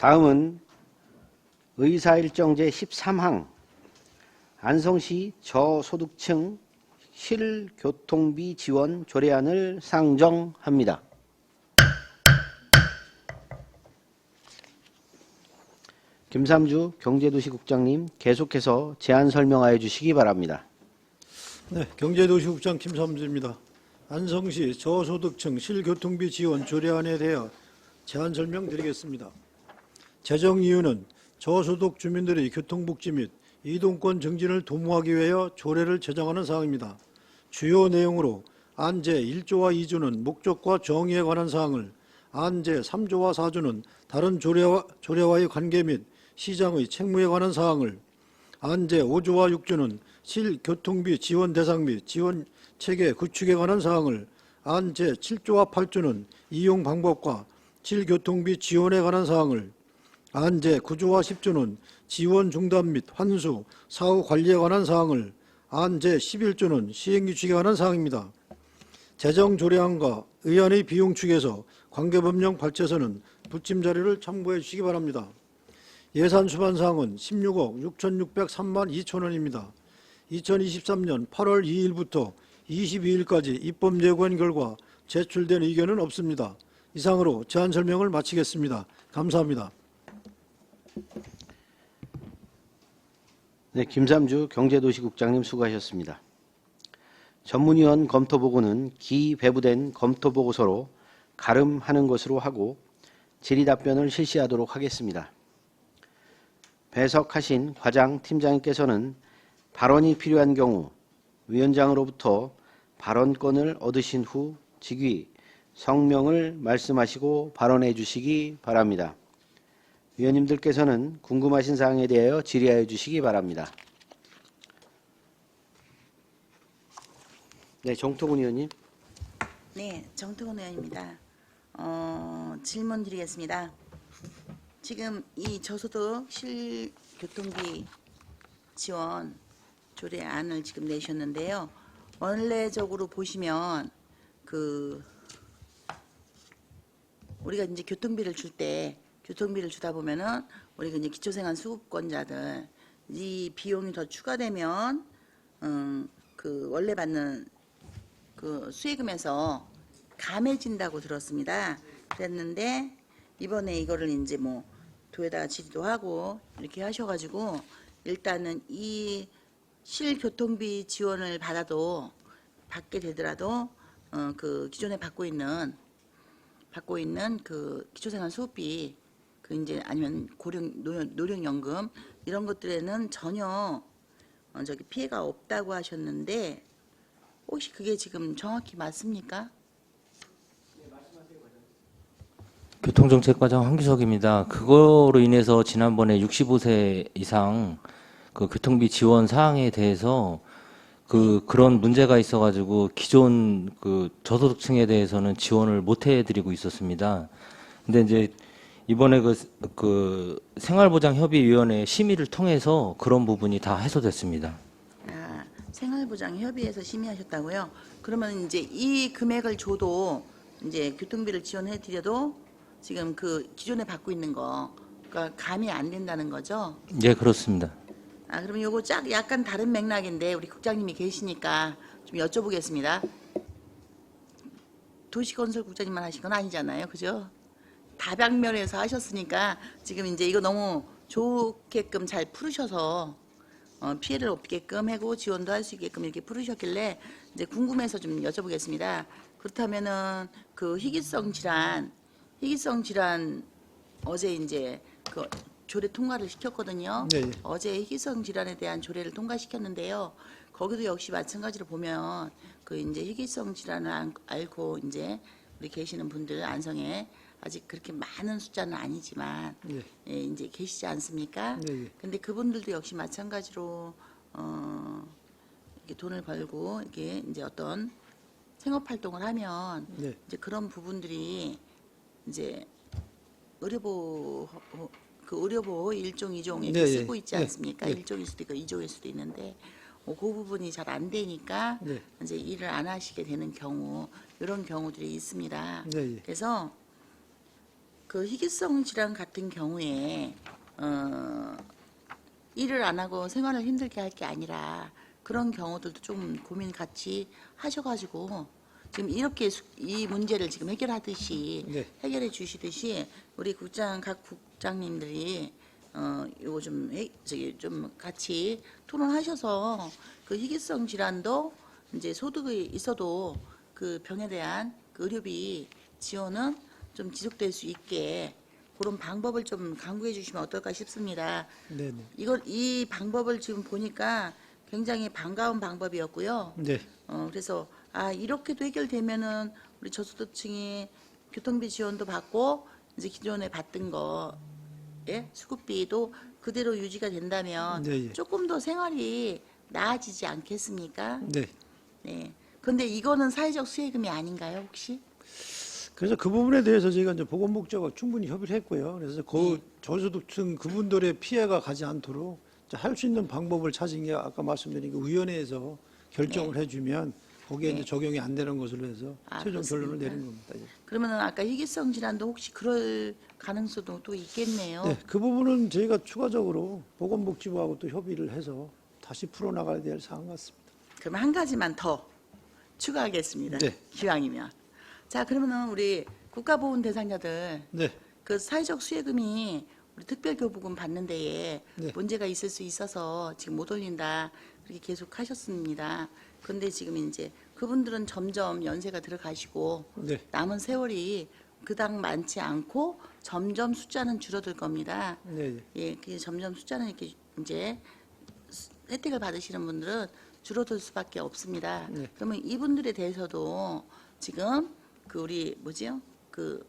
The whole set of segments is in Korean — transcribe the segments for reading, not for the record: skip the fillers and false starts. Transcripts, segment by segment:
다음은 의사일정제 13항 안성시 저소득층 실교통비 지원 조례안을 상정합니다. 김삼주 경제도시국장님, 계속해서 제안 설명하여 주시기 바랍니다. 네, 경제도시국장 김삼주입니다. 안성시 저소득층 실교통비 지원 조례안에 대해 제안 설명드리겠습니다. 제정 이유는 저소득 주민들의 교통복지 및 이동권 증진을 도모하기 위하여 조례를 제정하는 사항입니다. 주요 내용으로 안 제1조와 2조는 목적과 정의에 관한 사항을, 안 제3조와 4조는 다른 조례와의 관계 및 시장의 책무에 관한 사항을, 안 제5조와 6조는 실교통비 지원 대상 및 지원 체계 구축에 관한 사항을, 안 제7조와 8조는 이용 방법과 실교통비 지원에 관한 사항을, 안 제9조와 10조는 지원 중단 및 환수, 사후 관리에 관한 사항을, 안 제11조는 시행규칙에 관한 사항입니다. 제정 조례안과 의안의 비용 축에서 관계법령 발제서는 부침 자료를 참고해 주시기 바랍니다. 예산 수반 사항은 16억 6,603만 2천 원입니다. 2023년 8월 2일부터 22일까지 입법 예고한 결과 제출된 의견은 없습니다. 이상으로 제안 설명을 마치겠습니다. 감사합니다. 네, 김삼주 경제도시국장님 수고하셨습니다. 전문위원 검토보고는 기배부된 검토보고서로 가름하는 것으로 하고 질의답변을 실시하도록 하겠습니다. 배석하신 과장 팀장님께서는 발언이 필요한 경우 위원장으로부터 발언권을 얻으신 후 직위, 성명을 말씀하시고 발언해 주시기 바랍니다. 위원님들께서는 궁금하신 사항에 대하여 질의하여 주시기 바랍니다. 네, 정토근 의원님. 네, 정토근 의원입니다. 질문 드리겠습니다. 지금 이 저소득 실교통비 지원 조례안을 지금 내셨는데요. 원래적으로 보시면 우리가 이제 교통비를 주다 보면은 우리가 이제 기초생활 수급권자들 이 비용이 더 추가되면 원래 받는 수혜금에서 감해진다고 들었습니다. 그랬는데 이번에 이거를 이제 뭐 도에다가 질의도 하고 이렇게 하셔가지고 일단은 이 실교통비 지원을 받게 되더라도 기존에 받고 있는 그 기초생활 수급비 이제 아니면 노령연금 이런 것들에는 전혀 피해가 없다고 하셨는데 혹시 그게 지금 정확히 맞습니까? 교통정책과장 황규석입니다. 그거로 인해서 지난번에 65세 이상 그 교통비 지원 사항에 대해서 그런 문제가 있어가지고 기존 저소득층에 대해서는 지원을 못 해드리고 있었습니다. 근데 이제 이번에 생활보장협의위원회 심의를 통해서 그런 부분이 다 해소됐습니다. 아, 생활보장협의회에서 심의하셨다고요? 그러면 이제 이 금액을 줘도 이제 교통비를 지원해드려도 지금 기존에 받고 있는 거가 감이 안 된다는 거죠? 예, 그렇습니다. 아, 그러면 요거 약간 다른 맥락인데 우리 국장님이 계시니까 좀 여쭤보겠습니다. 도시건설 국장님만 하신 건 아니잖아요, 그죠? 다방면에서 하셨으니까 지금 이제 이거 너무 좋게끔 잘 풀으셔서 피해를 없게끔 하고 지원도 할 수 있게끔 이렇게 풀으셨길래 이제 궁금해서 좀 여쭤보겠습니다. 그렇다면은 희귀성 질환 어제 이제 조례 통과를 시켰거든요. 네. 어제 희귀성 질환에 대한 조례를 통과시켰는데요. 거기도 역시 마찬가지로 보면 이제 희귀성 질환을 앓고 이제 우리 계시는 분들 안성에 아직 그렇게 많은 숫자는 아니지만 네. 예, 이제 계시지 않습니까? 네. 근데 그분들도 역시 마찬가지로 이렇게 돈을 벌고 이게 이제 어떤 생업 활동을 하면 네. 이제 그런 부분들이 이제 의료보호 의료보호 1종, 2종 이렇게 네, 쓰고 있지 네, 않습니까? 네. 1종일 수도 있고 2종일 수도 있는데 그 부분이 잘 안 되니까 네. 이제 일을 안 하시게 되는 경우 이런 경우들이 있습니다. 네. 그래서 그 희귀성 질환 같은 경우에 일을 안 하고 생활을 힘들게 할 게 아니라 그런 경우들도 좀 고민 같이 하셔가지고 지금 이렇게 이 문제를 지금 해결하듯이 네. 해결해 주시듯이 우리 각 국장님들이 요거 저기 좀 같이 토론하셔서 그 희귀성 질환도 이제 소득이 있어도 그 병에 대한 그 의료비 지원은 좀 지속될 수 있게 그런 방법을 좀 강구해 주시면 어떨까 싶습니다. 네네. 이 방법을 지금 보니까 굉장히 반가운 방법이었고요. 네. 그래서 이렇게도 해결되면은 우리 저소득층이 교통비 지원도 받고 이제 기존에 받던 거 수급비도 그대로 유지가 된다면 네, 예. 조금 더 생활이 나아지지 않겠습니까? 네. 네. 근데 이거는 사회적 수혜금이 아닌가요, 혹시? 그래서 그 부분에 대해서 저희가 이제 보건복지부가 충분히 협의를 했고요. 그래서 그 네. 저소득층 그분들의 피해가 가지 않도록 할 수 있는 방법을 찾은 게 아까 말씀드린 그 위원회에서 결정을 해주면 거기에 네. 이제 적용이 안 되는 것으로 해서 최종 결론을 그렇습니까? 내린 겁니다. 예. 그러면은 아까 희귀성 질환도 혹시 그럴 가능성도 또 있겠네요. 네, 그 부분은 저희가 추가적으로 보건복지부하고 또 협의를 해서 다시 풀어나가야 될 사항 같습니다. 그럼 한 가지만 더 추가하겠습니다. 네. 기왕이면. 자, 그러면은 우리 국가보훈 대상자들 네, 그 사회적 수혜금이 우리 특별교부금 받는 데에 네. 문제가 있을 수 있어서 지금 못 올린다 그렇게 계속 하셨습니다. 근데 지금 이제 그분들은 점점 연세가 들어가시고 네, 남은 세월이 그닥 많지 않고 점점 숫자는 줄어들 겁니다. 네, 네. 예, 그 점점 숫자는 이렇게 이제 혜택을 받으시는 분들은 줄어들 수밖에 없습니다. 네. 그러면 이분들에 대해서도 지금 그 우리 뭐지요? 그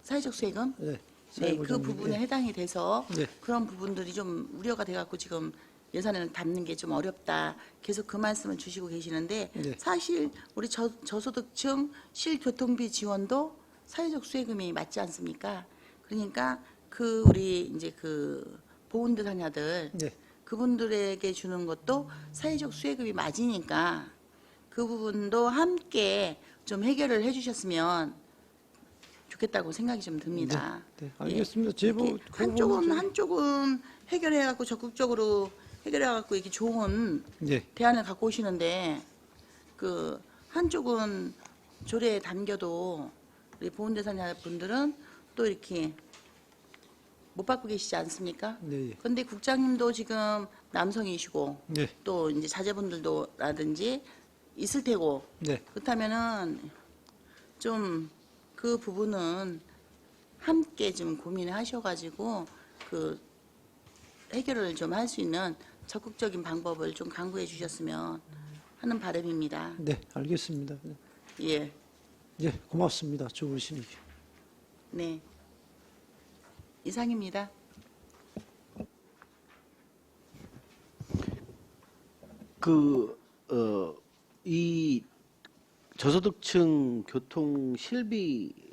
사회적 수혜금 네. 네, 그 사회보장금, 부분에 예. 해당이 돼서 네. 그런 부분들이 좀 우려가 돼갖고 지금 예산을 담는 게 좀 어렵다. 계속 그 말씀을 주시고 계시는데 네. 사실 우리 저소득층 실교통비 지원도 사회적 수혜금이 맞지 않습니까? 그러니까 그 우리 이제 그 보훈 대상자들 네. 그분들에게 주는 것도 사회적 수혜금이 맞으니까 그 부분도 함께 좀 해결을 해주셨으면 좋겠다고 생각이 좀 듭니다. 네, 알겠습니다. 예. 제보 이렇게 그 부분은 한쪽은 해결해갖고 적극적으로 해결해갖고 이렇게 좋은 네, 대안을 갖고 오시는데 그 한쪽은 조례에 담겨도 우리 보훈대상자 분들은 또 이렇게 못 받고 계시지 않습니까? 네, 예. 근데 국장님도 지금 남성이시고 네, 또 이제 자제분들도라든지 있을 테고 네, 그렇다면은 좀 그 부분은 함께 좀 고민을 하셔가지고 그 해결을 좀 할 수 있는 적극적인 방법을 좀 강구해 주셨으면 하는 바람입니다. 네, 알겠습니다. 네, 예, 예, 고맙습니다. 좋으시니까. 네. 이상입니다. 이 저소득층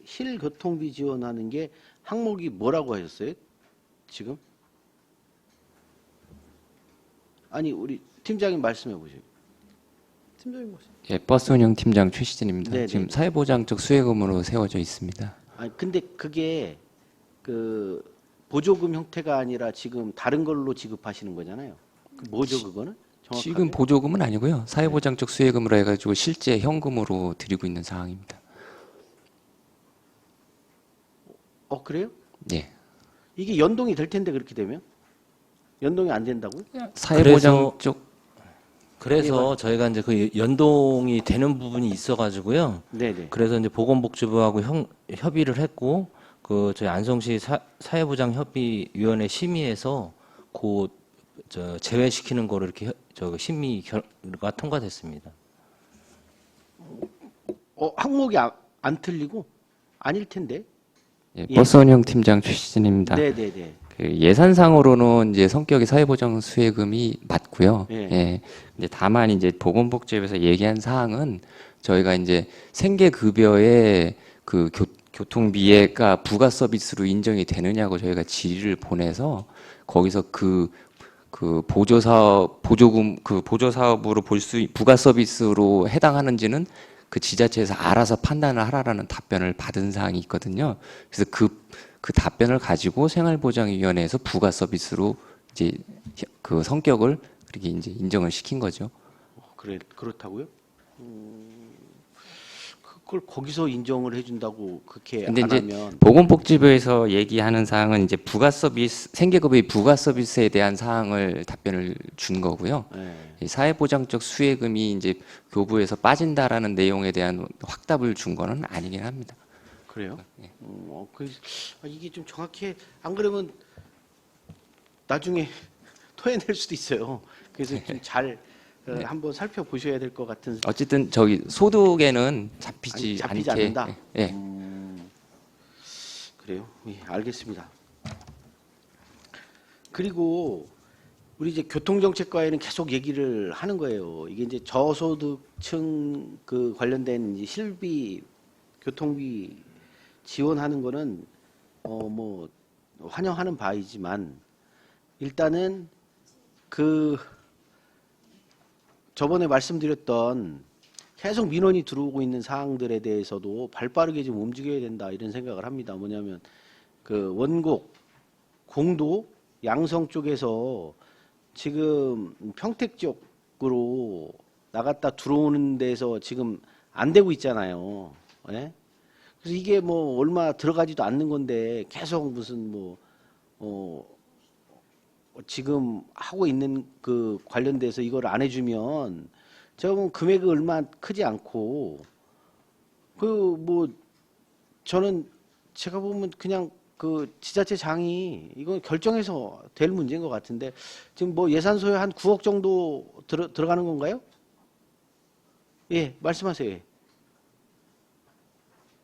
실교통비 지원하는 게 항목이 뭐라고 하셨어요? 지금? 아니, 우리 팀장님 말씀해 보세요. 팀장님 모시. 예, 버스 운영 팀장 최시진입니다. 네네. 지금 사회보장적 수혜금으로 세워져 있습니다. 아니, 근데 그게 그 보조금 형태가 아니라 지금 다른 걸로 지급하시는 거잖아요. 뭐죠, 그거는? 정확하게? 지금 보조금은 아니고요. 사회보장적 수혜금으로 해가지고 실제 현금으로 드리고 있는 상황입니다. 그래요? 예. 이게 연동이 될 텐데 그렇게 되면? 연동이 안 된다고요? 사회보장적 그래서 저희가 이제 그 연동이 되는 부분이 있어가지고요. 네네. 그래서 이제 보건복지부하고 협의를 했고 그 저희 안성시 사회보장협의위원회 심의에서 저 제외시키는 거를 이렇게 심의 결과 통과됐습니다. 항목이 안 틀리고 아닐 텐데. 예, 예. 버스 운영 팀장 최시진입니다. 네네네. 그 예산상으로는 이제 성격이 사회보장 수혜금이 맞고요. 예. 예. 이제 다만 이제 보건복지부에서 얘기한 사항은 저희가 이제 생계급여의 그 교통비가 부가 서비스로 인정이 되느냐고 저희가 질의를 보내서 거기서 그 보조사업으로 부가 서비스로 해당하는지는 그 지자체에서 알아서 판단을 하라라는 답변을 받은 사항이 있거든요. 그래서 그 답변을 가지고 생활보장위원회에서 부가 서비스로 이제 그 성격을 그렇게 이제 인정을 시킨 거죠. 그렇다고요? 그걸 거기서 인정을 해준다고 그렇게 근데 안 이제 하면 보건복지부에서 얘기하는 사항은 이제 부가 서비스, 생계급여의 부가 서비스에 대한 사항을 답변을 준 거고요. 네. 이 사회보장적 수혜금이 이제 교부에서 빠진다라는 내용에 대한 확답을 준 거는 아니긴 합니다. 그래요? 이게 좀 정확히 안 그러면 나중에 토해낼 수도 있어요. 그래서 좀 잘 한번 살펴보셔야 될 것 같은. 어쨌든 저기 소득에는 잡히지 잡히지 않게. 않는다. 예. 그래요? 예, 알겠습니다. 그리고 우리 이제 교통정책과에는 계속 얘기를 하는 거예요. 이게 이제 저소득층 그 관련된 이제 실비 교통비 지원하는 거는 뭐 환영하는 바이지만 일단은 그 저번에 말씀드렸던 계속 민원이 들어오고 있는 사항들에 대해서도 발빠르게 좀 움직여야 된다 이런 생각을 합니다. 뭐냐면 그 원곡, 공도, 양성 쪽에서 지금 평택 쪽으로 나갔다 들어오는 데서 지금 안 되고 있잖아요. 예? 그래서 이게 뭐 얼마 들어가지도 않는 건데 계속 무슨 지금 하고 있는 그 관련돼서 이걸 안 해주면 제가 보면 금액이 얼마 크지 않고 그 뭐 저는 제가 보면 그냥 그 지자체장이 이거 결정해서 될 문제인 것 같은데 지금 뭐 예산 소요 한 9억 정도 들어가는 건가요? 예, 말씀하세요. 예.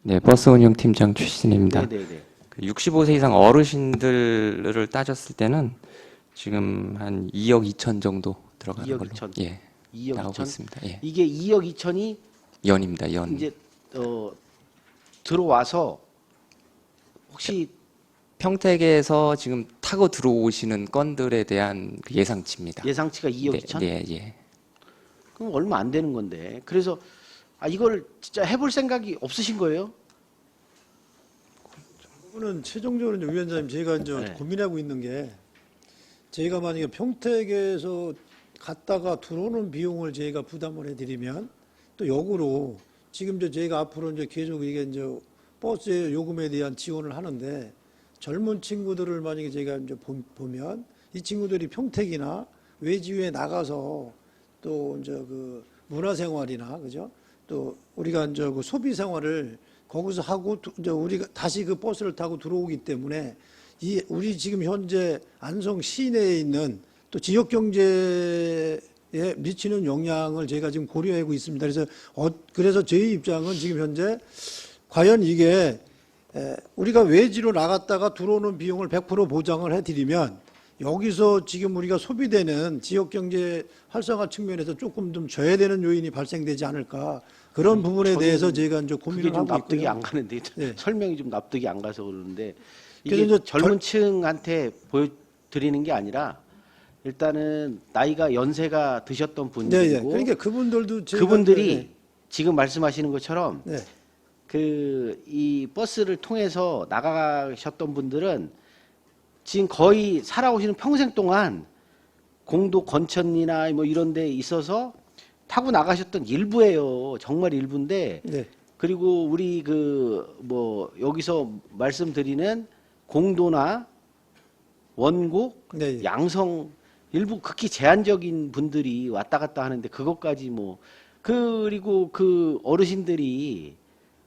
네, 버스 운영팀장 출신입니다. 네네네. 65세 이상 어르신들을 따졌을 때는 지금 한 2억 2천 정도 들어가는 2억 걸로 2천. 예, 2억 나오고 2천. 있습니다. 예. 이게 2억 2천이 연입니다. 연. 이제 들어와서 혹시 평택에서 지금 타고 들어오시는 건들에 대한 그 예상치입니다. 예상치가 2억 네, 2천? 네, 예. 그럼 얼마 안 되는 건데. 그래서 이걸 진짜 해볼 생각이 없으신 거예요? 그거는 최종적으로 이제 위원장님 제가 이제 네. 고민하고 있는 게 저희가 만약에 평택에서 갔다가 들어오는 비용을 저희가 부담을 해드리면 또 역으로 지금 저희가 앞으로 이제 계속 이게 이제 버스 요금에 대한 지원을 하는데 젊은 친구들을 만약에 저희가 이제 보면 이 친구들이 평택이나 외지에 나가서 또 이제 그 문화생활이나 그죠? 또 우리가 이제 그 소비 생활을 거기서 하고 이제 우리가 다시 그 버스를 타고 들어오기 때문에 이 우리 지금 현재 안성 시내에 있는 또 지역 경제에 미치는 영향을 저희가 지금 고려하고 있습니다. 그래서 저희 입장은 지금 현재 과연 이게 우리가 외지로 나갔다가 들어오는 비용을 100% 보장을 해드리면 여기서 지금 우리가 소비되는 지역 경제 활성화 측면에서 조금 좀 져야 되는 요인이 발생되지 않을까 그런 부분에 저는 대해서 저희가 이제 그게 고민을 좀 하고 납득이 있고요. 안 가는데 네. 설명이 좀 납득이 안 가서 그러는데 그래서 이게 이제 젊은 층한테 보여드리는 게 아니라 일단은 나이가 연세가 드셨던 네, 분들이고 네. 그러니까 그분들도 저희가 그분들이 네, 지금 말씀하시는 것처럼 네. 이 버스를 통해서 나가셨던 분들은 지금 거의 살아오시는 평생 동안 공도 건천이나 뭐 이런 데 있어서 타고 나가셨던 일부예요. 정말 일부인데 네. 그리고 우리 뭐 여기서 말씀드리는 공도나 원곡, 네. 양성 일부 극히 제한적인 분들이 왔다 갔다 하는데 그것까지 뭐 그리고 그 어르신들이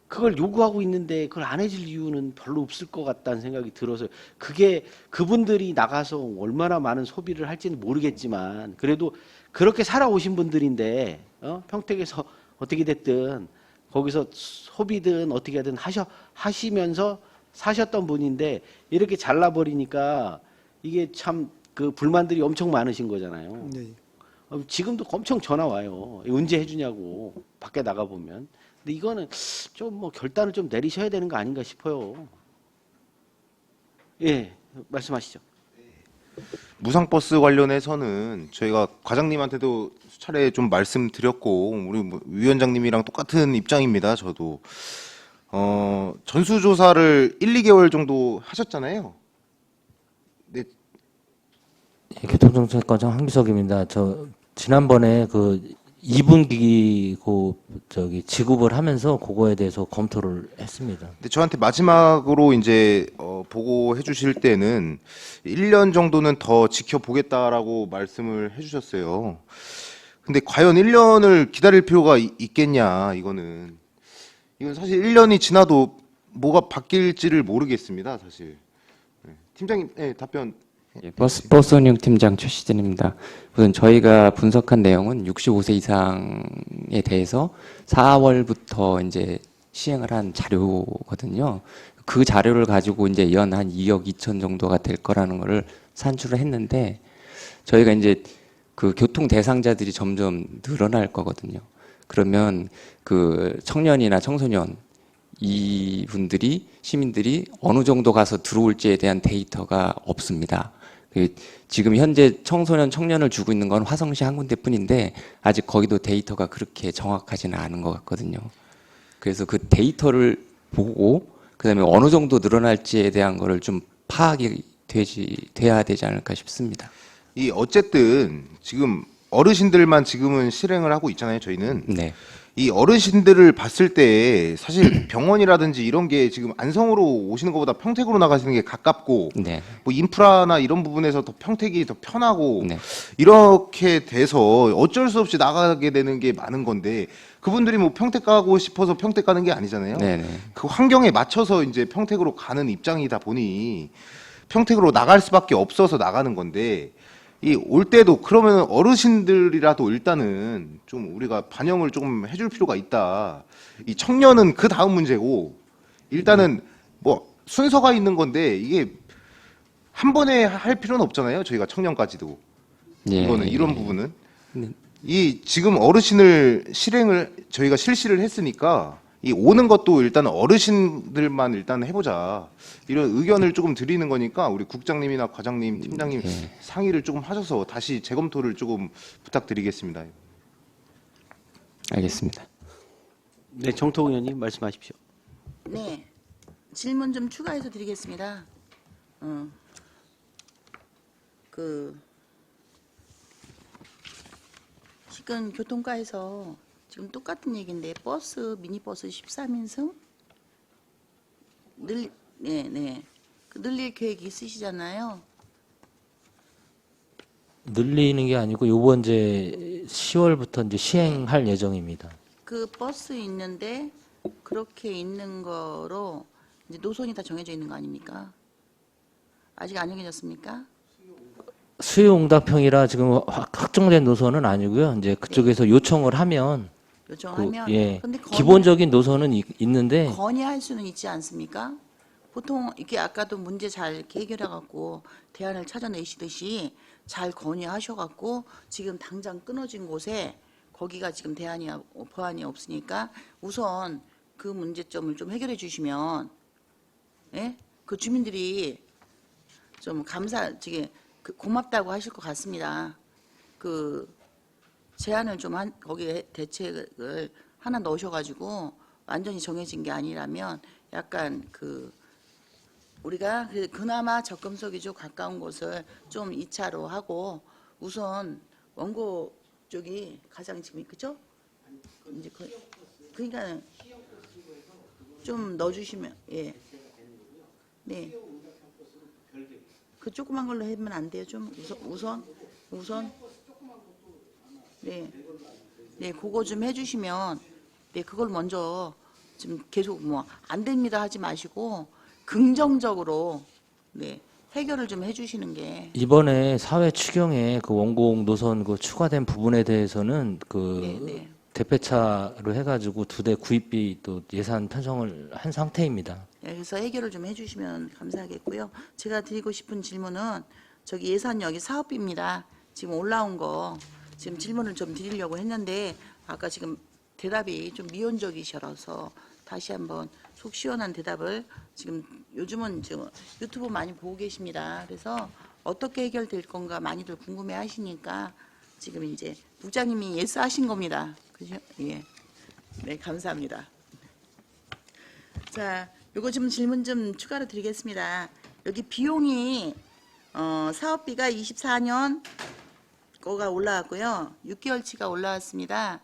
그걸 요구하고 있는데 그걸 안 해줄 이유는 별로 없을 것 같다는 생각이 들어서 그게 그분들이 나가서 얼마나 많은 소비를 할지는 모르겠지만 그래도 그렇게 살아오신 분들인데 평택에서 어떻게 됐든 거기서 소비든 어떻게 하든 하시면서 사셨던 분인데 이렇게 잘라버리니까 이게 참 그 불만들이 엄청 많으신 거잖아요. 네. 지금도 엄청 전화 와요. 언제 해주냐고 밖에 나가 보면. 근데 이거는 좀 뭐 결단을 좀 내리셔야 되는 거 아닌가 싶어요. 예, 말씀하시죠. 무상버스 관련해서는 저희가 과장님한테도 수차례 좀 말씀드렸고 우리 뭐 위원장님이랑 똑같은 입장입니다. 저도 전수조사를 1, 2개월 정도 하셨잖아요. 네, 예, 교통정책과장 황비석입니다. 저 지난번에 그 2분기 저기 지급을 하면서 그거에 대해서 검토를 했습니다. 근데 저한테 마지막으로 이제 보고해 주실 때는 1년 정도는 더 지켜보겠다라고 말씀을 해주셨어요. 근데 과연 1년을 기다릴 필요가 있겠냐, 이건 사실 1년이 지나도 뭐가 바뀔지를 모르겠습니다, 사실. 네. 팀장님, 네, 답변. 예, 버스 운영 팀장 최시진입니다. 우선 저희가 분석한 내용은 65세 이상에 대해서 4월부터 이제 시행을 한 자료거든요. 그 자료를 가지고 이제 연 한 2억 2천 정도가 될 거라는 거를 산출을 했는데 저희가 이제 그 교통 대상자들이 점점 늘어날 거거든요. 그러면 그 청년이나 청소년 이분들이 시민들이 어느 정도 가서 들어올지에 대한 데이터가 없습니다. 지금 현재 청년을 주고 있는 건 화성시 한 군데뿐인데 아직 거기도 데이터가 그렇게 정확하지는 않은 것 같거든요. 그래서 그 데이터를 보고 그다음에 어느 정도 늘어날지에 대한 거를 좀 파악이 돼야 되지 않을까 싶습니다. 이 어쨌든 지금 어르신들만 지금은 실행을 하고 있잖아요, 저희는. 네. 이 어르신들을 봤을 때 사실 병원이라든지 이런 게 지금 안성으로 오시는 것보다 평택으로 나가시는 게 가깝고 네. 뭐 인프라나 이런 부분에서 더 평택이 더 편하고 네. 이렇게 돼서 어쩔 수 없이 나가게 되는 게 많은 건데 그분들이 뭐 평택 가고 싶어서 평택 가는 게 아니잖아요. 네네. 그 환경에 맞춰서 이제 평택으로 가는 입장이다 보니 평택으로 나갈 수밖에 없어서 나가는 건데 이 올 때도 그러면 어르신들이라도 일단은 좀 우리가 반영을 좀 해줄 필요가 있다. 이 청년은 그 다음 문제고 일단은 뭐 순서가 있는 건데 이게 한 번에 할 필요는 없잖아요. 저희가 청년까지도 예, 이거는 예, 이런 예. 부분은 네. 이 지금 어르신을 실행을 저희가 실시를 했으니까 이 오는 것도 일단 어르신들만 일단 해보자 이런 의견을 조금 드리는 거니까 우리 국장님이나 과장님, 팀장님 예. 상의를 조금 하셔서 다시 재검토를 조금 부탁드리겠습니다. 알겠습니다. 네, 정토 의원님 말씀하십시오. 네, 질문 좀 추가해서 드리겠습니다. 지금 교통과에서 지금 똑같은 얘기인데 미니버스 13인승 늘릴 계획이 있으시잖아요. 늘리는 게 아니고 요번 이제 10월부터 이제 시행할 예정입니다. 그 버스 있는데 그렇게 있는 거로 이제 노선이 다 정해져 있는 거 아닙니까? 아직 안 정해졌습니까? 수요응답형이라 지금 확정된 노선은 아니고요. 이제 그쪽에서 요청을 하면 요청하면 예, 근데 기본적인 노선은 있는데 건의할 수는 있지 않습니까? 보통 이렇게 아까도 문제 잘 이렇게 해결해 갖고 대안을 찾아내시듯이 잘 건의하셔 갖고 지금 당장 끊어진 곳에 거기가 지금 보안이 없으니까 우선 그 문제점을 좀 해결해 주시면 예? 그 주민들이 좀 고맙다고 하실 것 같습니다. 그 제안을 좀 거기에 대책을 하나 넣으셔가지고 완전히 정해진 게 아니라면 약간 우리가 그나마 접근성이 가까운 곳을 좀 2차로 하고 우선 원고 쪽이 가장 지금 그죠? 이제 그러니까 좀 넣어주시면 예. 네. 그 조그만 걸로 하면 안 돼요. 좀 우선 네. 네, 그거 좀 해주시면 네 그걸 먼저 좀 계속 뭐 안 됩니다 하지 마시고 긍정적으로 네 해결을 좀 해주시는 게 이번에 사회 추경에 그 원공 노선 그 추가된 부분에 대해서는 네. 대폐차로 해가지고 2대 구입비 또 예산 편성을 한 상태입니다. 네, 그래서 해결을 좀 해주시면 감사하겠고요. 제가 드리고 싶은 질문은 저기 예산 여기 사업비입니다. 지금 올라온 거 지금 질문을 좀 드리려고 했는데 아까 지금 대답이 좀 미온적이셔서 다시 한번 속 시원한 대답을 지금 요즘은 지금 유튜브 많이 보고 계십니다. 그래서 어떻게 해결될 건가 많이들 궁금해 하시니까 지금 이제 국장님이 예스 하신 겁니다. 그죠? 예. 네, 감사합니다. 자, 요거 좀 질문 좀 추가로 드리겠습니다. 여기 비용이 사업비가 24년 거가 올라왔고요. 6개월치가 올라왔습니다.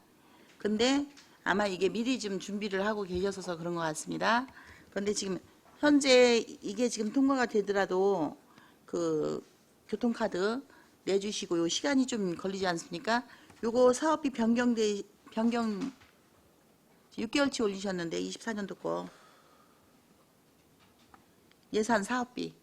근데 아마 이게 미리 좀 준비를 하고 계셔서 그런 것 같습니다. 그런데 지금 현재 이게 지금 통과가 되더라도 그 교통카드 내주시고 요 시간이 좀 걸리지 않습니까? 요거 사업비 변경 6개월치 올리셨는데 24년도 거 예산 사업비.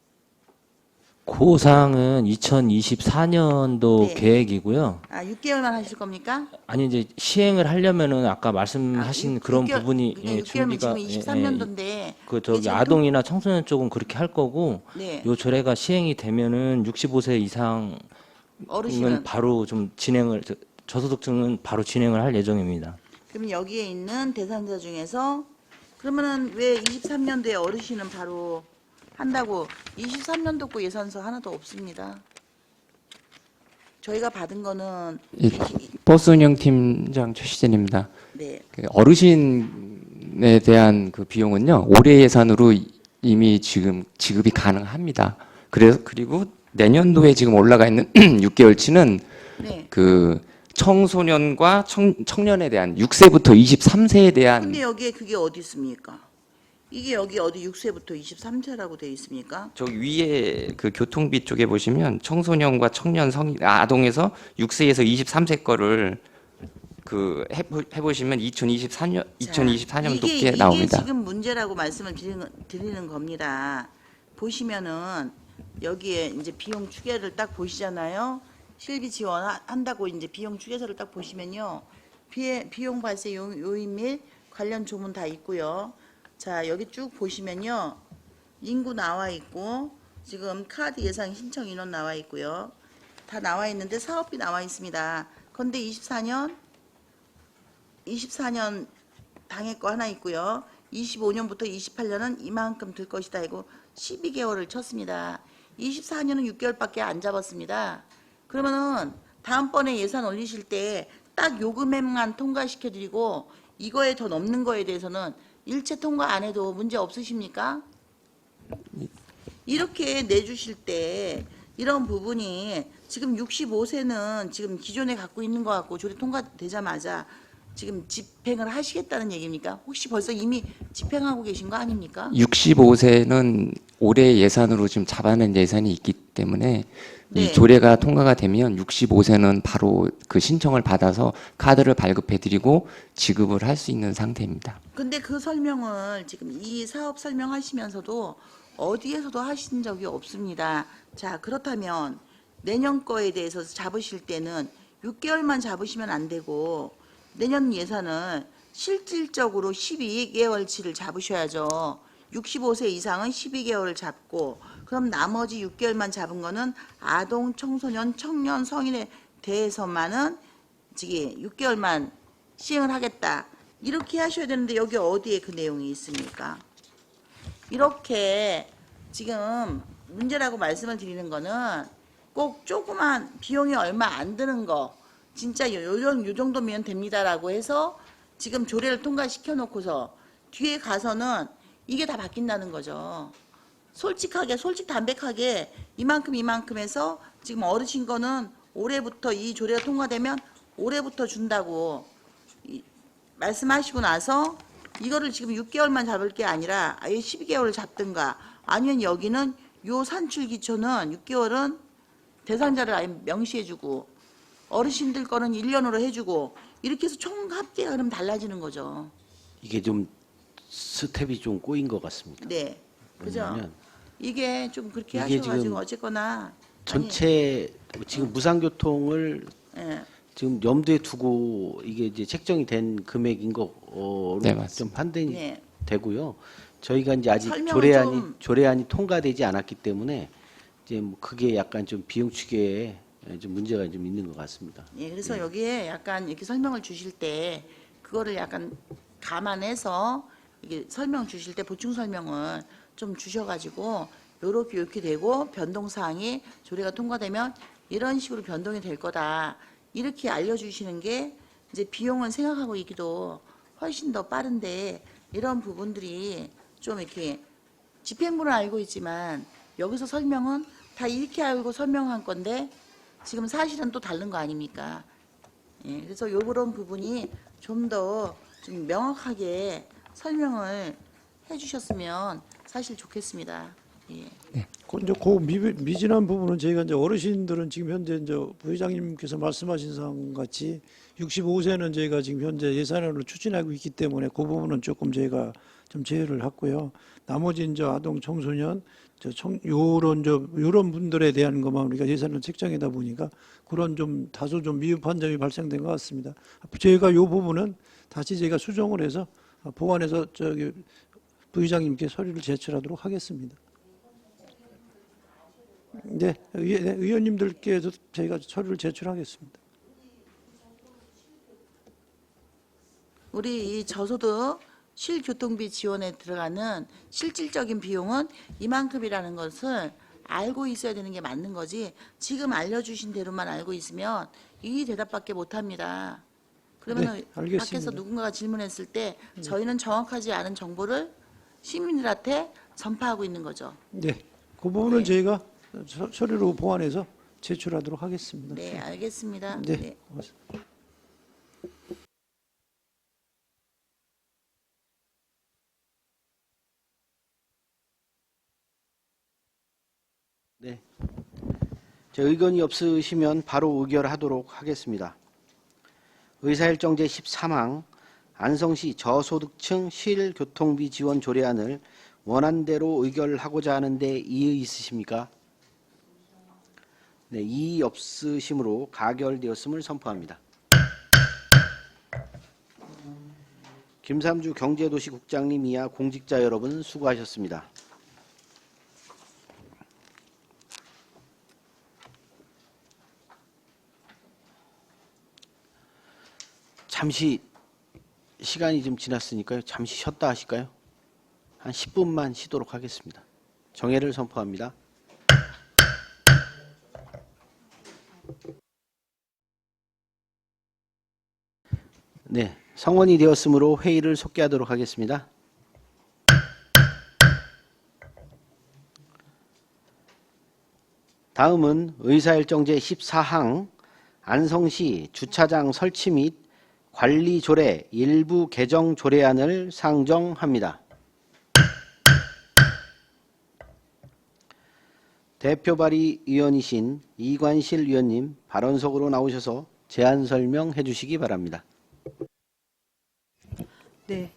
그 사항은 2024년도 네. 계획이고요. 아, 6개월만 하실 겁니까? 아니 이제 시행을 하려면은 아까 말씀하신 그런 부분이 예, 6개월면 준비가 지금 23년도인데 그 저기 아동이나 청소년 쪽은 그렇게 할 거고 네. 요 조례가 시행이 되면은 65세 이상은 어르신은 바로 좀 진행을 저소득층은 바로 진행을 할 예정입니다. 그럼 여기에 있는 대상자 중에서 그러면은 왜 23년도에 어르신은 바로 한다고 23년도 거 예산서 하나도 없습니다. 저희가 받은 거는 버스 운영 팀장 최시진입니다. 네. 그 어르신에 대한 그 비용은요 올해 예산으로 이미 지금 지급이 가능합니다. 그리고 내년도에 지금 올라가 있는 6개월치는 네. 그 청소년과 청년에 대한 6세부터 23세에 대한 근데 여기에 그게 어디 있습니까? 이게 여기 어디 6세부터 23세라고 되어 있습니까? 저 위에 그 교통비 쪽에 보시면 청소년과 청년 아동에서 6세에서 23세 거를 그 해보시면 2024년도께 이게 나옵니다. 지금 문제라고 말씀을 드리는 겁니다. 보시면은 여기에 이제 비용 추계를 딱 보시잖아요. 실비 지원한다고 이제 비용 추계서를 딱 보시면요. 비용 발생 요인 및 관련 조문 다 있고요. 자, 여기 쭉 보시면요. 인구 나와 있고 지금 카드 예상 신청 인원 나와 있고요. 다 나와 있는데 사업비 나와 있습니다. 그런데 24년 당해 거 하나 있고요. 25년부터 28년은 이만큼 들 것이다 이고 12개월을 쳤습니다. 24년은 6개월밖에 안 잡았습니다. 그러면은 다음번에 예산 올리실 때 딱 요 금액만 통과시켜드리고 이거에 더 넘는 거에 대해서는 일체 통과 안 해도 문제 없으십니까? 이렇게 내주실 때 이런 부분이 지금 65세는 지금 기존에 갖고 있는 것 같고 조례 통과되자마자 지금 집행을 하시겠다는 얘기입니까? 혹시 벌써 이미 집행하고 계신 거 아닙니까? 65세는 올해 예산으로 지금 잡아낸 예산이 있기 때문에 네. 이 조례가 통과가 되면 65세는 바로 그 신청을 받아서 카드를 발급해드리고 지급을 할 수 있는 상태입니다. 근데 그 설명을 지금 이 사업 설명하시면서도 어디에서도 하신 적이 없습니다. 자, 그렇다면 내년 거에 대해서 잡으실 때는 6개월만 잡으시면 안 되고 내년 예산을 실질적으로 12개월치를 잡으셔야죠. 65세 이상은 12개월을 잡고 그럼 나머지 6개월만 잡은 거는 아동, 청소년, 청년, 성인에 대해서만은 6개월만 시행을 하겠다. 이렇게 하셔야 되는데 여기 어디에 그 내용이 있습니까? 이렇게 지금 문제라고 말씀을 드리는 거는 꼭 조그만 비용이 얼마 안 드는 거 진짜 요 정도면 됩니다라고 해서 지금 조례를 통과시켜 놓고서 뒤에 가서는 이게 다 바뀐다는 거죠. 솔직하게 담백하게 이만큼 해서 지금 어르신 거는 올해부터 이 조례가 통과되면 올해부터 준다고 말씀하시고 나서 이거를 지금 6개월만 잡을 게 아니라 아예 12개월을 잡든가 아니면 여기는 요 산출 기초는 6개월은 대상자를 아예 명시해주고 어르신들 거는 1년으로 해주고 이렇게 해서 총 합계가 그럼 달라지는 거죠. 이게 좀 스텝이 좀 꼬인 것 같습니다. 네, 그죠? 왜냐하면 이게 좀 그렇게 이게 하셔가지고 지금 어쨌거나 전체 지금 무상교통을 예, 지금 염두에 두고 이게 이제 책정이 된 금액인 거로 네, 좀 맞습니다. 판단이 네. 되고요. 저희가 이제 아직 설명을 조례안이 통과되지 않았기 때문에 이제 뭐 그게 약간 좀 비용 추계에 좀 문제가 좀 있는 것 같습니다. 예, 그래서 여기에 약간 이렇게 설명을 주실 때 그거를 약간 감안해서 이게 설명 주실 때 보충 설명을 좀 주셔가지고 요렇게 되고 변동사항이 조례가 통과되면 이런 식으로 변동이 될 거다. 이렇게 알려주시는 게 이제 비용은 생각하고 있기도 훨씬 더 빠른데 이런 부분들이 좀 이렇게 집행부는 알고 있지만 여기서 설명은 다 이렇게 알고 설명한 건데 지금 사실은 또 다른 거 아닙니까? 예, 그래서 요런 부분이 좀 더 좀 명확하게 설명을 해주셨으면 사실 좋겠습니다. 예. 이제 그 미진한 부분은 저희가 이제 어르신들은 지금 현재 이제 부회장님께서 말씀하신 사항 같이 65세는 저희가 지금 현재 예산으로 추진하고 있기 때문에 그 부분은 조금 저희가 좀 제외를 했고요. 나머지 이제 아동 청소년 요런 분들에 대한 것만 우리가 예산을 책정하다 보니까 그런 좀 다소 좀 미흡한 점이 발생된 것 같습니다. 저희가 요 부분은 다시 저희가 수정을 해서 보완해서 부의장님께 서류를 제출하도록 하겠습니다. 네, 의원님들께도 저희가 서류를 제출하겠습니다. 우리 이 저소득 실교통비 지원에 들어가는 실질적인 비용은 이만큼이라는 것을 알고 있어야 되는 게 맞는 거지 지금 알려주신 대로만 알고 있으면 이 대답밖에 못합니다. 그러면 네, 알겠습니다. 밖에서 누군가가 질문했을 때 저희는 정확하지 않은 정보를 시민들한테 전파하고 있는 거죠. 네, 그 부분은 네. 저희가 서류로 보완해서 제출하도록 하겠습니다. 네, 알겠습니다. 네, 고맙습니다. 네. 의견이 없으시면 바로 의결하도록 하겠습니다. 의사일정 제13항 안성시 저소득층 실교통비 지원 조례안을 원안대로 의결하고자 하는데 이의 있으십니까? 네, 이의 없으심으로 가결되었음을 선포합니다. 김삼주 경제도시국장님 이하 공직자 여러분 수고하셨습니다. 잠시 시간이 좀 지났으니까요. 잠시 쉬었다 하실까요? 한 10분만 쉬도록 하겠습니다. 정회를 선포합니다. 네, 성원이 되었으므로 회의를 속개하도록 하겠습니다. 다음은 의사일정 제14항 안성시 주차장 설치 및 관리 조례 일부 개정 조례안을 상정합니다. 대표 발의위원이신 이관실 위원님 발언석으로 나오셔서 제안 설명해 주시기 바랍니다. 네,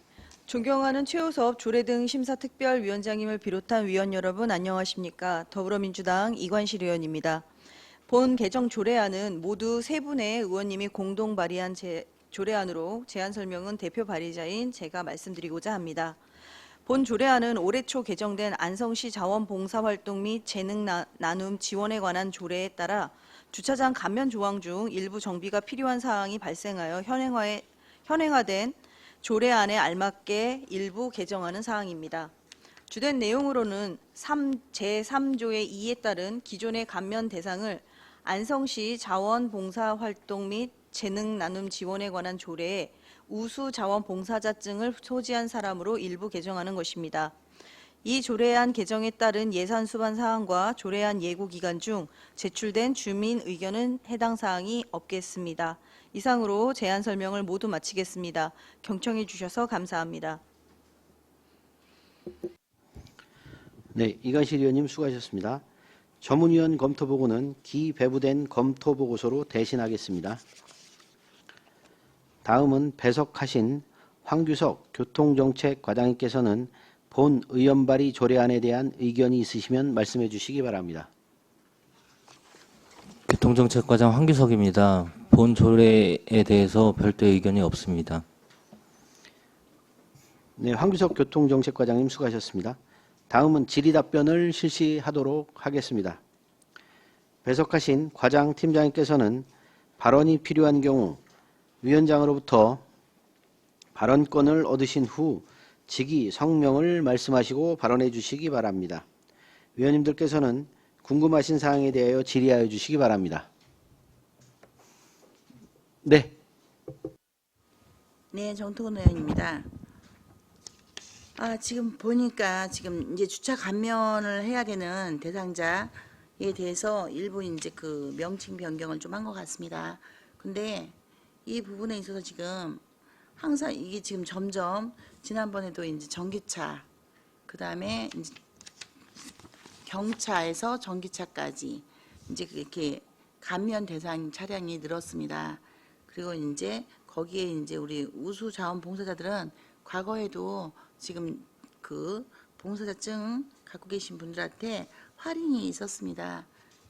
존경하는 최우섭 조례 등 심사특별위원장님을 비롯한 위원 여러분 안녕하십니까? 더불어민주당 이관실 의원입니다. 본 개정 조례안은 모두 세 분의 의원님이 공동 발의한 조례안으로 제안 설명은 대표 발의자인 제가 말씀드리고자 합니다. 본 조례안은 올해 초 개정된 안성시 자원봉사활동 및 재능 나눔 지원에 관한 조례에 따라 주차장 감면 조항 중 일부 정비가 필요한 사항이 발생하여 현행화된 조례안에 알맞게 일부 개정하는 사항입니다. 주된 내용으로는 제3조의 2에 따른 기존의 감면 대상을 안성시 자원봉사활동 및 재능 나눔 지원에 관한 조례에 우수 자원봉사자증을 소지한 사람으로 일부 개정하는 것입니다. 이 조례안 개정에 따른 예산 수반 사항과 조례안 예고 기간 중 제출된 주민 의견은 해당 사항이 없겠습니다. 이상으로 제안 설명을 모두 마치겠습니다. 경청해 주셔서 감사합니다. 네, 이관실 의원님 수고하셨습니다. 전문위원 검토보고는 기배부된 검토보고서로 대신하겠습니다. 다음은 배석하신 황규석 교통정책과장님께서는 본 의원 발의 조례안에 대한 의견이 있으시면 말씀해 주시기 바랍니다. 교통정책과장 황규석입니다. 본 조례에 대해서 별도의 의견이 없습니다. 네, 황규석 교통정책과장님 수고하셨습니다. 다음은 질의답변을 실시하도록 하겠습니다. 배석하신 과장 팀장님께서는 발언이 필요한 경우 위원장으로부터 발언권을 얻으신 후 직위 성명을 말씀하시고 발언해 주시기 바랍니다. 위원님들께서는 궁금하신 사항에 대하여 질의하여 주시기 바랍니다. 네. 네, 정토근 의원입니다. 지금 보니까 지금 이제 주차 감면을 해야 되는 대상자에 대해서 일부 이제 그 명칭 변경을 좀 한 것 같습니다. 근데 이 부분에 있어서 지금 항상 이게 지금 점점 지난번에도 이제 전기차, 그 다음에 이제 경차에서 전기차까지 이제 이렇게 감면 대상 차량이 늘었습니다. 그리고 이제 거기에 이제 우리 우수 자원봉사자들은 과거에도 지금 그 봉사자증 갖고 계신 분들한테 할인이 있었습니다.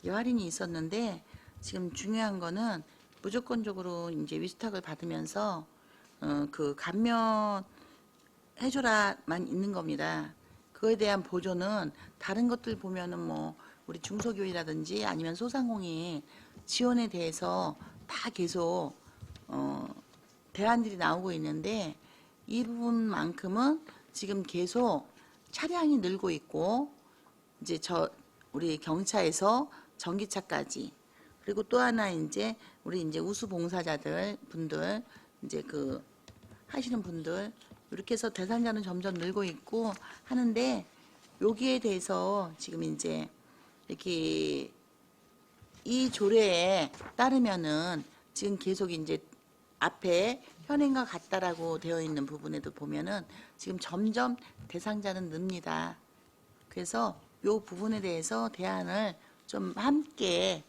이 할인이 있었는데 지금 중요한 거는 무조건적으로 이제 위탁을 받으면서 그 감면 해줘라만 있는 겁니다. 그거에 대한 보조는 다른 것들 보면은 뭐 우리 중소기업이라든지 아니면 소상공인 지원에 대해서 다 계속 대안들이 나오고 있는데 이 부분만큼은 지금 계속 차량이 늘고 있고 이제 우리 경차에서 전기차까지 그리고 또 하나 이제 우리 이제 우수 봉사자들 분들 이제 그 하시는 분들 이렇게 해서 대상자는 점점 늘고 있고 하는데 여기에 대해서 지금 이제 이렇게 이 조례에 따르면은 지금 계속 이제 앞에 현행과 같다라고 되어 있는 부분에도 보면은 지금 점점 대상자는 늡니다. 그래서 이 부분에 대해서 대안을 좀 함께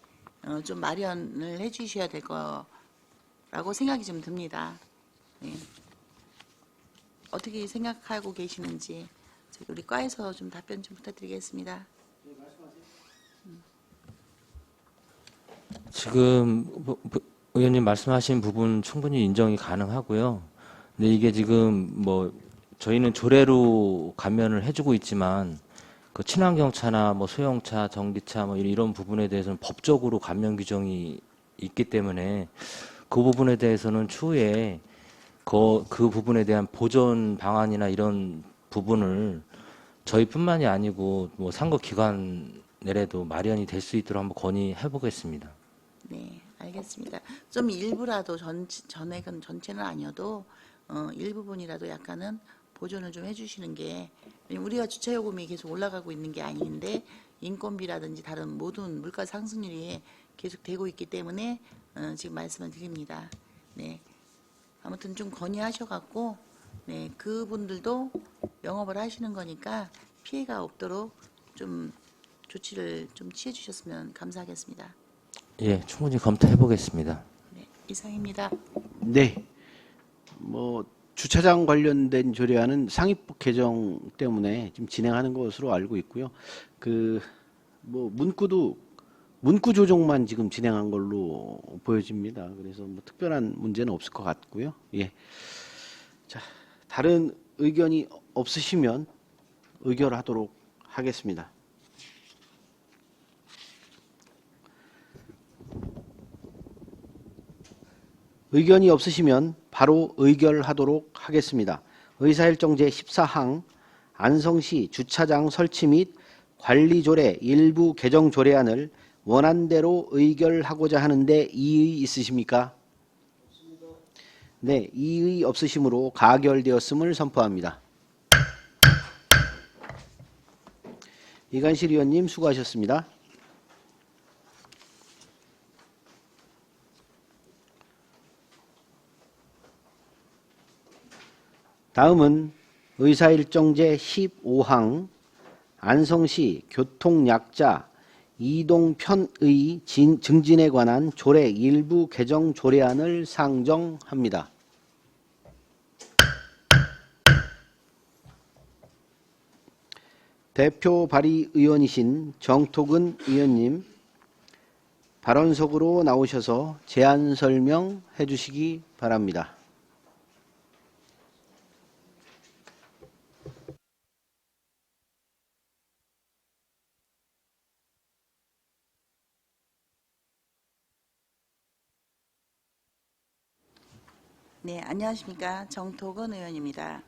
좀 마련을 해 주셔야 될 거라고 생각이 좀 듭니다. 네. 어떻게 생각하고 계시는지 우리 과에서 좀 답변 좀 부탁드리겠습니다. 지금 의원님 말씀하신 부분 충분히 인정이 가능하고요. 근데 이게 지금 뭐 저희는 조례로 감면을 해주고 있지만 그 친환경차나 뭐 소형차, 전기차 뭐 이런 부분에 대해서는 법적으로 감면 규정이 있기 때문에 그 부분에 대해서는 추후에 그 부분에 대한 보존 방안이나 이런 부분을 저희뿐만이 아니고 뭐 상급 기관 내에도 마련이 될 수 있도록 한번 건의해 보겠습니다. 네, 알겠습니다. 좀 일부라도 전액은 전체는 아니어도 일부분이라도 약간은 보존을 좀 해주시는 게 왜냐면 우리가 주차 요금이 계속 올라가고 있는 게 아닌데 인건비라든지 다른 모든 물가 상승률이 계속 되고 있기 때문에 지금 말씀을 드립니다. 네, 아무튼 좀 건의하셔갖고 네 그분들도 영업을 하시는 거니까 피해가 없도록 좀 조치를 좀 취해 주셨으면 감사하겠습니다. 예, 충분히 검토해 보겠습니다. 네, 이상입니다. 네. 뭐 주차장 관련된 조례안은 상위법 개정 때문에 지금 진행하는 것으로 알고 있고요. 그 뭐 문구 조정만 지금 진행한 걸로 보여집니다. 그래서 뭐 특별한 문제는 없을 것 같고요. 예. 자, 다른 의견이 없으시면 의결하도록 하겠습니다. 의견이 없으시면 바로 의결하도록 하겠습니다. 의사일정 제14항 안성시 주차장 설치 및 관리조례 일부 개정 조례안을 원안대로 의결하고자 하는데 이의 있으십니까? 네, 이의 없으시므로 가결되었음을 선포합니다. 이관실 의원님 수고하셨습니다. 다음은 의사일정제 15항 안성시 교통약자 이동편의 증진에 관한 조례 일부 개정 조례안을 상정합니다. 대표 발의의원이신 정토근 의원님 발언석으로 나오셔서 제안 설명해 주시기 바랍니다. 네, 안녕하십니까. 정토근 의원입니다.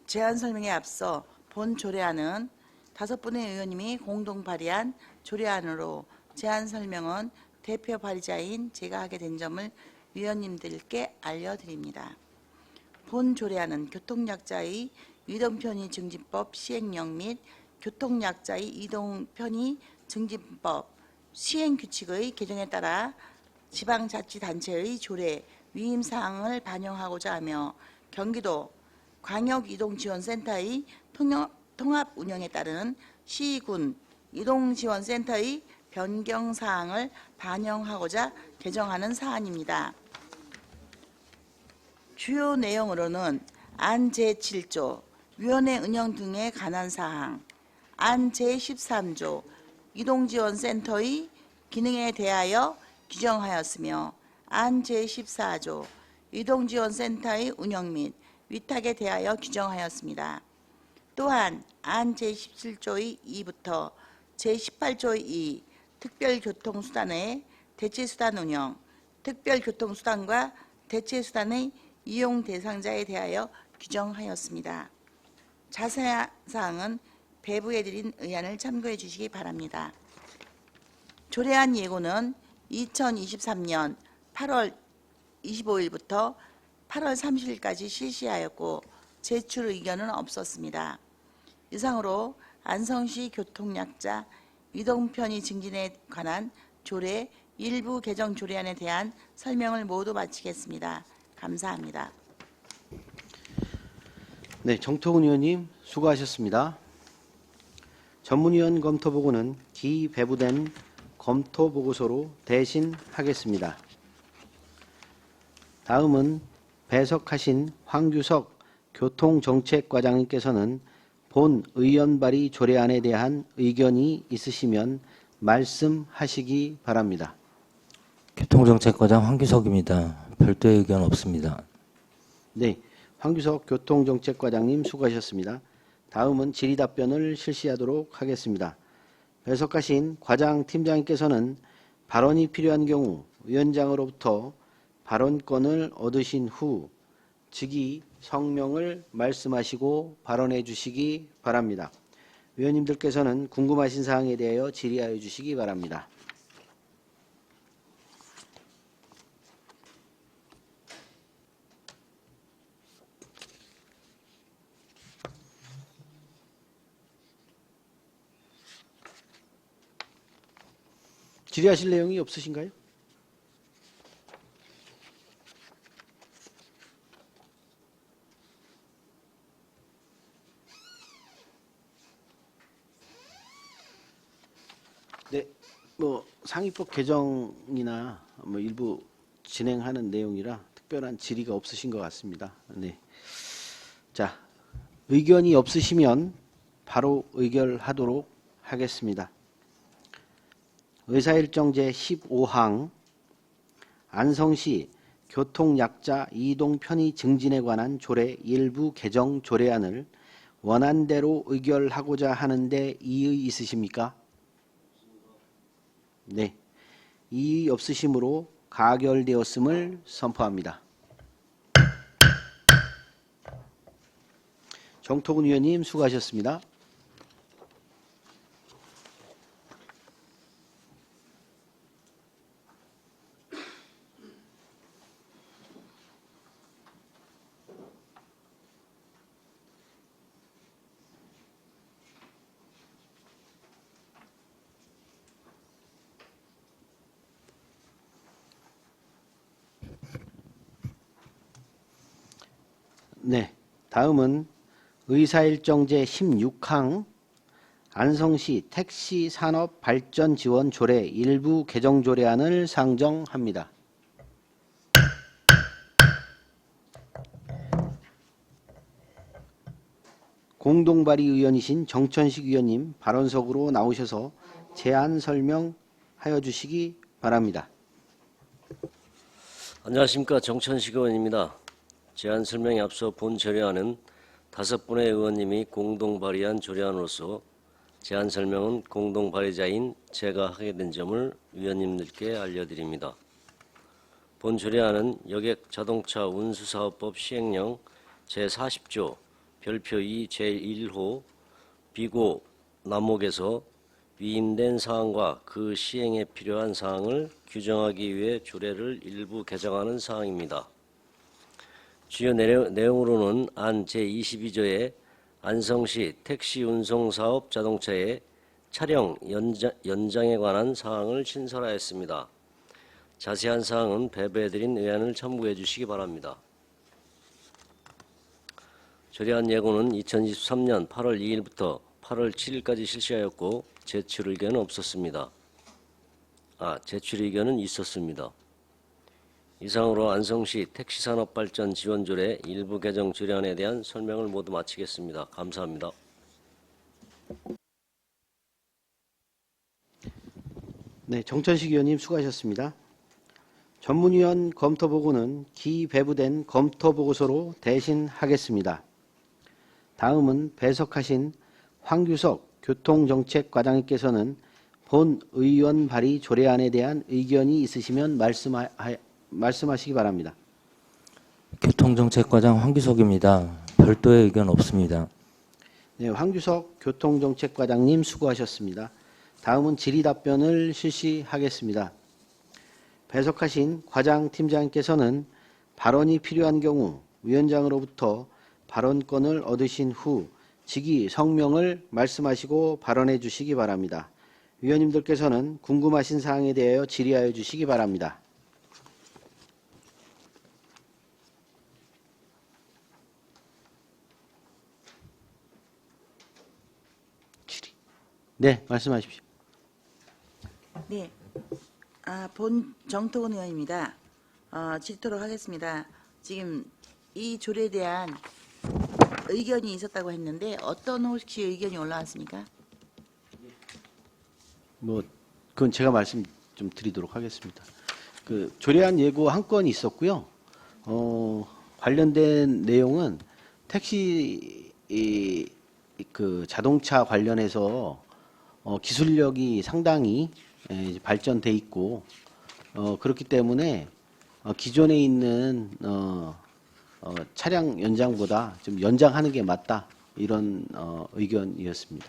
제안 설명에 앞서 본 조례안은 5분의 의원님이 공동 발의한 조례안으로 제안 설명은 대표 발의자인 제가 하게 된 점을 위원님들께 알려드립니다. 본 조례안은 교통약자의 이동편의 증진법 시행령 및 교통약자의 이동편의 증진법 시행규칙의 개정에 따라 지방자치단체의 조례 위임사항을 반영하고자 하며 경기도 광역이동지원센터의 통합 운영에 따른 시군 이동지원센터의 변경사항을 반영하고자 개정하는 사안입니다. 주요 내용으로는 안 제7조 위원회 운영 등에 관한 사항, 안 제13조 이동지원센터의 기능에 대하여 규정하였으며 안 제14조 이동지원센터의 운영 및 위탁에 대하여 규정하였습니다. 또한 안 제17조의 2부터 제18조의 2 특별교통수단의 대체수단 운영, 특별교통수단과 대체수단의 이용 대상자에 대하여 규정하였습니다. 자세한 사항은 배부해드린 의안을 참고해 주시기 바랍니다. 조례안 예고는 2023년 8월 25일부터 8월 30일까지 실시하였고 제출 의견은 없었습니다. 이상으로 안성시 교통약자 이동편의 증진에 관한 조례 일부 개정 조례안에 대한 설명을 모두 마치겠습니다. 감사합니다. 네, 정토훈 의원님 수고하셨습니다. 전문위원 검토 보고는 기배부된 검토 보고서로 대신하겠습니다. 다음은 배석하신 황규석 교통정책과장님께서는 본 의원 발의 조례안에 대한 의견이 있으시면 말씀하시기 바랍니다. 교통정책과장 황규석입니다. 별도의 의견 없습니다. 네, 황규석 교통정책과장님 수고하셨습니다. 다음은 질의답변을 실시하도록 하겠습니다. 배석하신 과장 팀장님께서는 발언이 필요한 경우 위원장으로부터 발언권을 얻으신 후 즉위 성명을 말씀하시고 발언해 주시기 바랍니다. 위원님들께서는 궁금하신 사항에 대하여 질의하여 주시기 바랍니다. 질의하실 내용이 없으신가요? 네, 뭐 상위법 개정이나 뭐 일부 진행하는 내용이라 특별한 질의가 없으신 것 같습니다. 네, 자 의견이 없으시면 바로 의결하도록 하겠습니다. 의사일정 제15항 안성시 교통약자 이동 편의 증진에 관한 조례 일부 개정 조례안을 원안대로 의결하고자 하는데 이의 있으십니까? 네, 이의 없으시므로 가결되었음을 선포합니다. 정토근 의원님 수고하셨습니다. 네, 다음은 의사일정 제16항 안성시 택시산업발전지원 조례 일부 개정 조례안을 상정합니다. 공동발의 의원이신 정천식 의원님 발언석으로 나오셔서 제안 설명하여 주시기 바랍니다. 안녕하십니까, 정천식 의원입니다. 제안 설명에 앞서 본 조례안은 5분의 의원님이 공동 발의한 조례안으로서 제안 설명은 공동 발의자인 제가 하게 된 점을 위원님들께 알려드립니다. 본 조례안은 여객 자동차 운수사업법 시행령 제40조 별표 2 제1호 비고 남목에서 위임된 사항과 그 시행에 필요한 사항을 규정하기 위해 조례를 일부 개정하는 사항입니다. 주요 내용으로는 안 제22조에 안성시 택시 운송 사업 자동차의 차량 연장에 관한 사항을 신설하였습니다. 자세한 사항은 배부해드린 의안을 참고해 주시기 바랍니다. 조례안 예고는 2023년 8월 2일부터 8월 7일까지 실시하였고 제출 의견은 없었습니다. 제출 의견은 있었습니다. 이상으로 안성시 택시산업발전 지원조례 일부 개정 조례안에 대한 설명을 모두 마치겠습니다. 감사합니다. 네, 정천식 의원님 수고하셨습니다. 전문위원 검토보고는 기배부된 검토보고서로 대신하겠습니다. 다음은 배석하신 황규석 교통정책과장님께서는 본 의원 발의 조례안에 대한 의견이 있으시면 말씀하시기 바랍니다. 교통정책과장 황규석입니다. 별도의 의견 없습니다. 네, 황규석 교통정책과장님 수고하셨습니다. 다음은 질의답변을 실시하겠습니다. 배석하신 과장팀장님께서는 발언이 필요한 경우 위원장으로부터 발언권을 얻으신 후 직위 성명을 말씀하시고 발언해 주시기 바랍니다. 위원님들께서는 궁금하신 사항에 대하여 질의하여 주시기 바랍니다. 질의. 네, 말씀하십시오. 네. 본 정토근 의원입니다. 질의토록 하겠습니다. 지금 이 조례에 대한 의견이 있었다고 했는데 어떤 혹시 의견이 올라왔습니까? 그건 제가 말씀 좀 드리도록 하겠습니다. 그 조례안 예고 한 건이 있었고요. 관련된 내용은 택시 그 자동차 관련해서 기술력이 상당히 발전돼 있고 그렇기 때문에 기존에 있는 차량 연장보다 좀 연장하는 게 맞다 이런 의견이었습니다.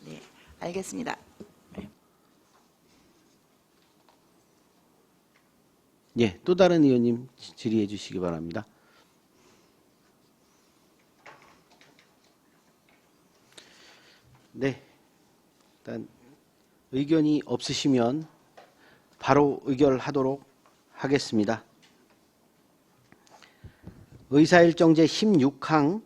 네, 알겠습니다. 예, 또 다른 의원님 질의해 주시기 바랍니다. 네, 일단 의견이 없으시면 바로 의결하도록 하겠습니다. 의사일정 제16항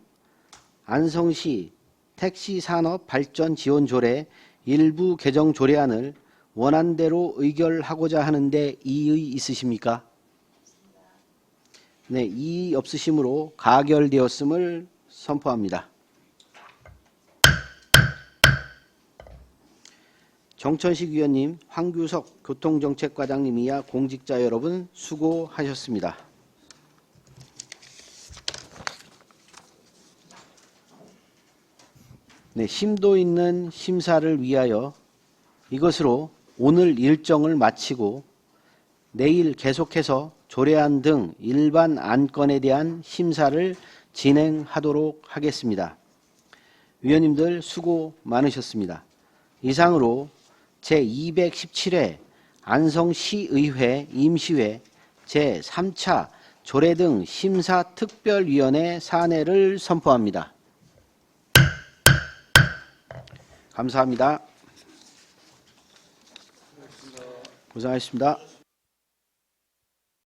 안성시 택시산업발전지원조례 일부 개정 조례안을 원안대로 의결하고자 하는데 이의 있으십니까? 네, 이의 없으시므로 가결되었음을 선포합니다. 정천식 위원님, 황규석 교통정책과장님 이하 공직자 여러분 수고하셨습니다. 네, 심도 있는 심사를 위하여 이것으로 오늘 일정을 마치고 내일 계속해서 조례안 등 일반 안건에 대한 심사를 진행하도록 하겠습니다. 위원님들 수고 많으셨습니다. 이상으로 제217회 안성시의회 임시회 제3차 조례 등 심사특별위원회 사내를 선포합니다. 감사합니다. 고생하셨습니다.